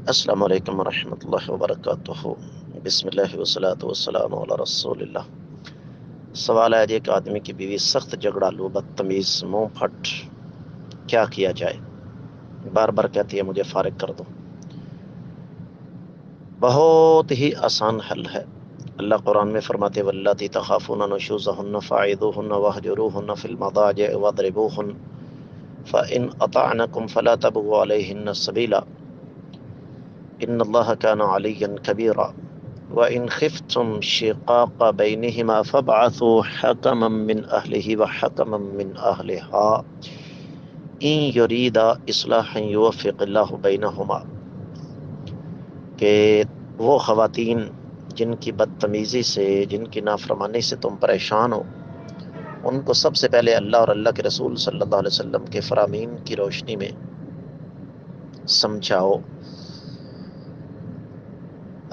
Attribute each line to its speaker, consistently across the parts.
Speaker 1: السلام علیکم ورحمۃ اللہ وبرکاتہ۔ بسم اللہ والصلاۃ والسلام علی رسول اللہ۔ سوال ہے ایک آدمی کی بیوی سخت جھگڑالو بدتمیز منہ پھٹ، کیا کیا جائے؟ بار بار کہتی ہے مجھے فارغ کر دو۔ بہت ہی آسان حل ہے۔ اللہ قرآن میں فرماتے واللاتی تخافون نشوزہن فاعظوہن واہجروہن فی المضاجع واضربوہن فإن اطعنکم فلا تبغوا علیہن السبیل ان اللہ کان علیا کبیرا وَإِنْ خِفْتُمْ شِقَاقَ بَيْنِهِمَا فَابْعَثُوا حَكَمًا مِّنْ أَهْلِهِ وَحَكَمًا مِّنْ أَهْلِهَا إِنْ يُرِيدَا إِصْلَاحًا يُوَفِّقِ اللَّهُ بَيْنَهُمَا، کہ وہ خواتین جن کی بدتمیزی سے، جن کی نافرمانی سے تم پریشان ہو، ان کو سب سے پہلے اللہ اور اللہ کے رسول صلی اللہ علیہ وسلم کے فرامین کی روشنی میں سمجھاؤ۔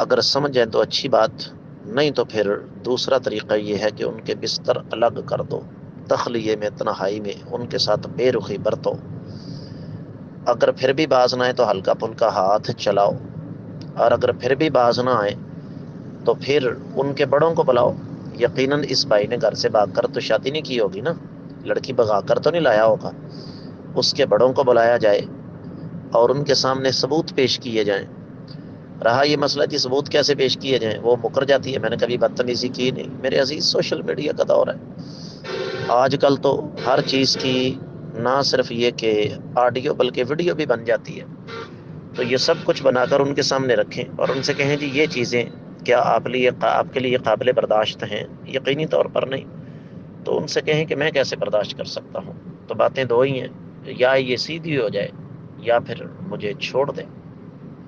Speaker 1: اگر سمجھ جائیں تو اچھی بات، نہیں تو پھر دوسرا طریقہ یہ ہے کہ ان کے بستر الگ کر دو، تخلیے میں، تنہائی میں ان کے ساتھ بے رخی برتو۔ اگر پھر بھی باز نہ آئے تو ہلکا پھلکا ہاتھ چلاؤ، اور اگر پھر بھی باز نہ آئے تو پھر ان کے بڑوں کو بلاؤ۔ یقیناً اس بھائی نے گھر سے بھاگ کر تو شادی نہیں کی ہوگی نا، لڑکی بھگا کر تو نہیں لایا ہوگا۔ اس کے بڑوں کو بلایا جائے اور ان کے سامنے ثبوت پیش کیے جائیں۔ رہا یہ مسئلہ کہ ثبوت کیسے پیش کیے جائیں، وہ مکر جاتی ہے میں نے کبھی بدتمیزی کی نہیں۔ میرے عزیز، سوشل میڈیا کا دور ہے، آج کل تو ہر چیز کی نہ صرف یہ کہ آڈیو بلکہ ویڈیو بھی بن جاتی ہے۔ تو یہ سب کچھ بنا کر ان کے سامنے رکھیں اور ان سے کہیں جی یہ چیزیں کیا آپ کے لیے قابل برداشت ہیں؟ یقینی طور پر نہیں۔ تو ان سے کہیں کہ میں کیسے برداشت کر سکتا ہوں۔ تو باتیں دو ہی ہیں، یا یہ سیدھی ہو جائے یا پھر مجھے چھوڑ دیں۔